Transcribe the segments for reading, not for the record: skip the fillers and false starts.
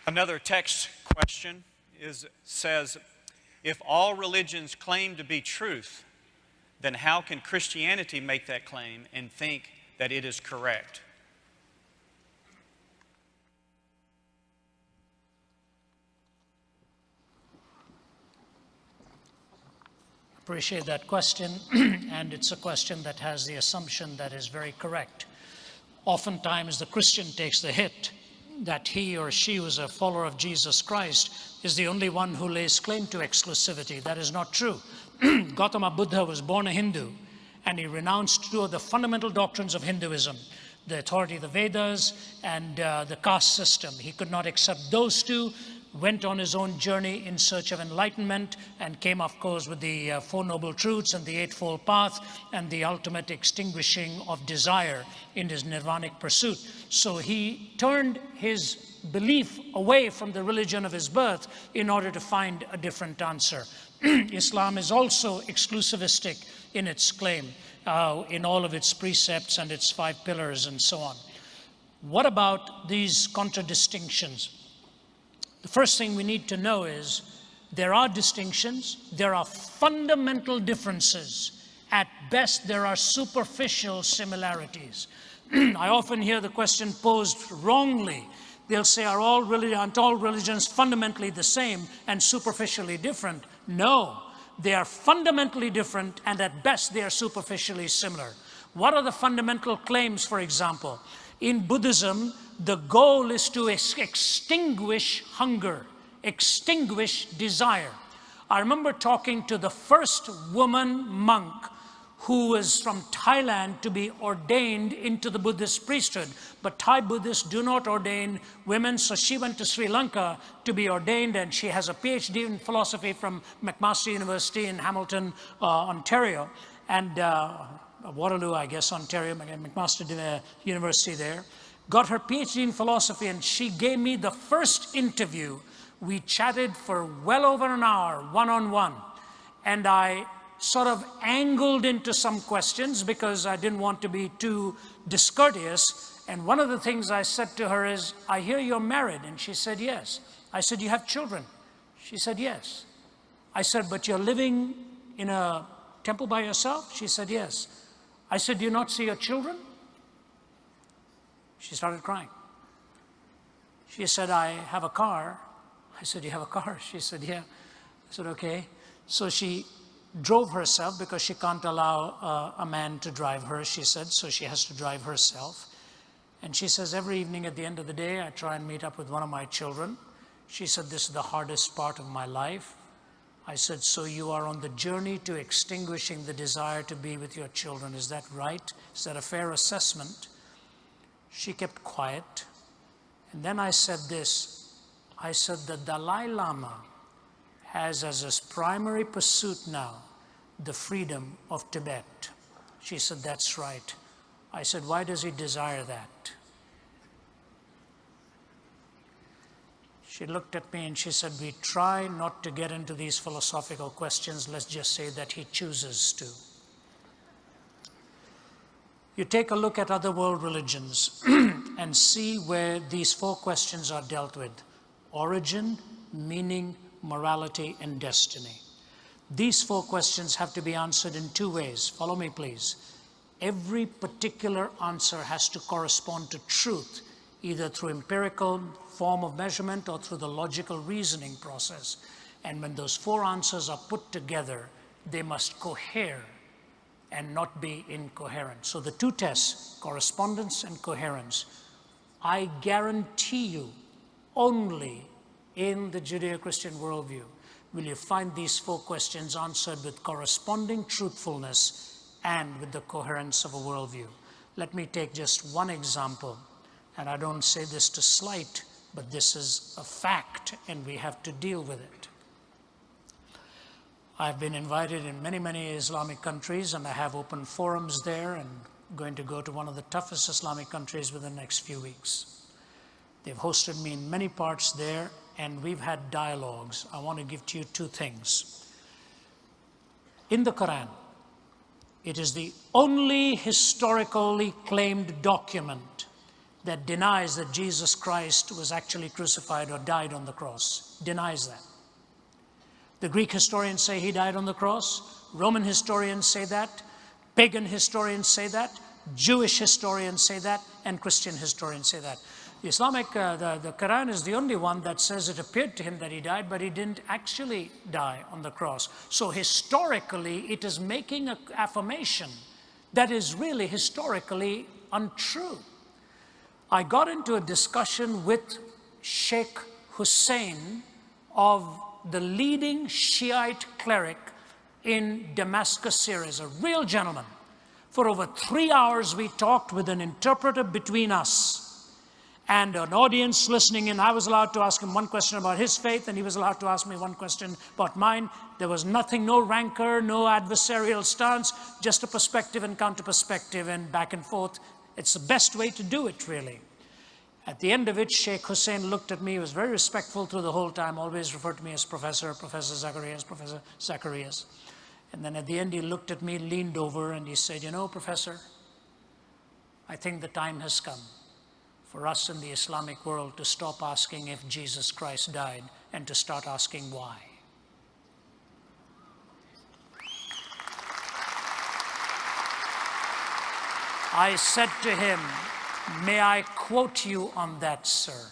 Another text question says, if all religions claim to be truth, then how can Christianity make that claim and think that it is correct? Appreciate that question, and it's a question that has the assumption that is very correct. Oftentimes the Christian takes the hit that he or she who is a follower of Jesus Christ is the only one who lays claim to exclusivity. That is not true. Gautama Buddha was born a Hindu, and he renounced two of the fundamental doctrines of Hinduism, the authority of the Vedas and the caste system. He could not accept those two, went on his own journey in search of enlightenment, and came, of course, with the Four Noble Truths and the Eightfold Path and the ultimate extinguishing of desire in his nirvanic pursuit. So he turned his belief away from the religion of his birth in order to find a different answer. Islam is also exclusivistic in its claim, in all of its precepts and its 5 pillars and so on. What about these contradistinctions? The first thing we need to know is there are distinctions, there are fundamental differences. At best, there are superficial similarities. I often hear the question posed wrongly. They'll say, aren't all religions fundamentally the same and superficially different? No, they are fundamentally different, and at best they are superficially similar. What are the fundamental claims, for example? In Buddhism, the goal is to extinguish hunger, extinguish desire. I remember talking to the first woman monk who was from Thailand to be ordained into the Buddhist priesthood. But Thai Buddhists do not ordain women, so she went to Sri Lanka to be ordained, and she has a PhD in philosophy from McMaster University in Hamilton, Ontario, and Waterloo, I guess, Ontario, McMaster University there. Got her PhD in philosophy, and she gave me the first interview. We chatted for well over an hour, one-on-one, and I sort of angled into some questions because I didn't want to be too discourteous. And one of the things I said to her is, I hear you're married. And she said, yes. I said, you have children? She said, yes. I said, but you're living in a temple by yourself? She said, yes. I said, do you not see your children? She started crying. She said, I have a car. I said, you have a car? She said, yeah. I said, okay. So she drove herself because she can't allow a man to drive her, she said, so she has to drive herself. And she says, every evening at the end of the day, I try and meet up with one of my children. She said, this is the hardest part of my life. I said, so you are on the journey to extinguishing the desire to be with your children. Is that right? Is that a fair assessment? She kept quiet. And then I said this. I said, the Dalai Lama has as his primary pursuit now the freedom of Tibet. She said, that's right. I said, why does he desire that? She looked at me and she said, we try not to get into these philosophical questions. Let's just say that he chooses to. You take a look at other world religions and see where these 4 questions are dealt with: origin, meaning, morality, and destiny. These 4 questions have to be answered in 2 ways. Follow me, please. Every particular answer has to correspond to truth, either through empirical form of measurement or through the logical reasoning process. And when those 4 answers are put together, they must cohere and not be incoherent. So the 2 tests, correspondence and coherence, I guarantee you, only in the Judeo-Christian worldview will you find these 4 questions answered with corresponding truthfulness and with the coherence of a worldview. Let me take just one example, and I don't say this to slight, but this is a fact and we have to deal with it. I've been invited in many, many Islamic countries, and I have open forums there, and going to go to one of the toughest Islamic countries within the next few weeks. They've hosted me in many parts there, and we've had dialogues. I want to give to you 2 things. In the Quran, it is the only historically claimed document that denies that Jesus Christ was actually crucified or died on the cross. Denies that. The Greek historians say he died on the cross. Roman historians say that. Pagan historians say that. Jewish historians say that. And Christian historians say that. The the Quran is the only one that says it appeared to him that he died, but he didn't actually die on the cross. So historically, it is making an affirmation that is really historically untrue. I got into a discussion with Sheikh Hussein of the leading Shiite cleric in Damascus, Syria, a real gentleman. For over 3 hours, we talked with an interpreter between us and an audience listening in. I was allowed to ask him one question about his faith, and he was allowed to ask me one question about mine. There was nothing, no rancor, no adversarial stance, just a perspective and counter-perspective and back and forth. It's the best way to do it, really. At the end of it, Sheikh Hussein looked at me. He was very respectful through the whole time, always referred to me as Professor Zacharias, Professor Zacharias. And then at the end, he looked at me, leaned over, and he said, "You know, Professor, I think the time has come for us in the Islamic world to stop asking if Jesus Christ died and to start asking why." I said to him, "May I quote you on that, sir?"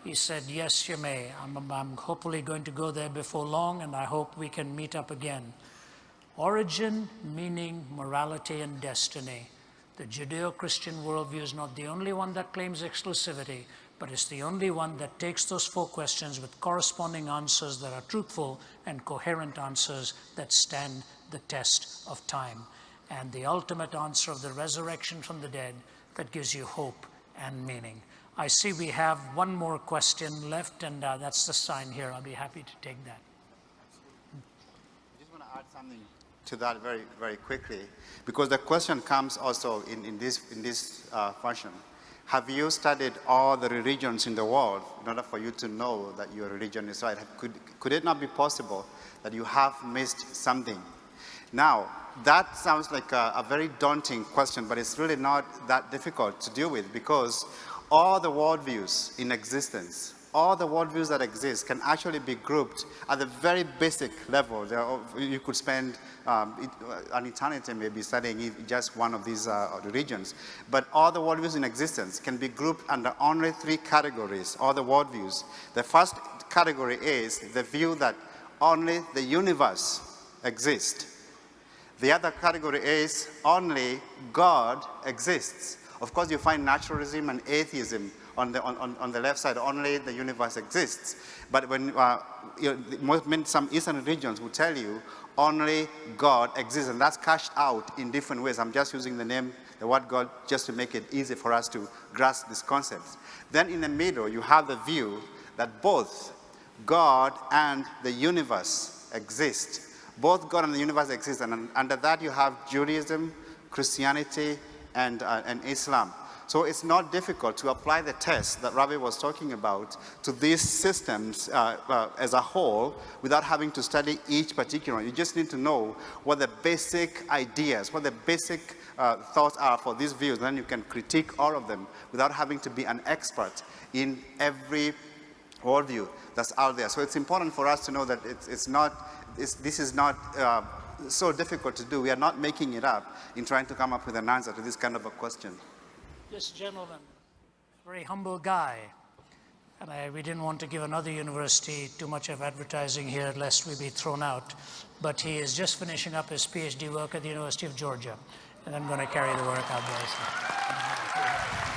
He said, "Yes, you may. I'm hopefully going to go there before long, and I hope we can meet up again." Origin, meaning, morality, and destiny. The Judeo-Christian worldview is not the only one that claims exclusivity, but it's the only one that takes those 4 questions with corresponding answers that are truthful and coherent answers that stand the test of time. And the ultimate answer of the resurrection from the dead that gives you hope and meaning. I see we have one more question left, and that's the sign here. I'll be happy to take that. I just want to add something to that very, very quickly, because the question comes also in this fashion. Have you studied all the religions in the world in order for you to know that your religion is right? Could it not be possible that you have missed something? Now, that sounds like a very daunting question, but it's really not that difficult to deal with, because all the worldviews in existence, all the worldviews that exist can actually be grouped at the very basic level. You could spend an eternity maybe studying just one of these religions. But all the worldviews in existence can be grouped under only 3 categories, all the worldviews. The first category is the view that only the universe exists. The other category is only God exists. Of course, you find naturalism and atheism on the left side, only the universe exists. But when some Eastern religions will tell you only God exists, and that's cashed out in different ways. I'm just using the word God, just to make it easy for us to grasp these concepts. Then in the middle, you have the view that both God and the universe exist. Both God and the universe exist, and under that you have Judaism, Christianity, and Islam. So it's not difficult to apply the test that Ravi was talking about to these systems as a whole without having to study each particular one. You just need to know what the basic ideas, what the basic thoughts are for these views. Then you can critique all of them without having to be an expert in every worldview that's out there. So it's important for us to know that this is not so difficult to do. We are not making it up in trying to come up with an answer to this kind of a question. This gentleman, very humble guy, and we didn't want to give another university too much of advertising here lest we be thrown out, but he is just finishing up his PhD work at the University of Georgia, and I'm going to carry the work out there.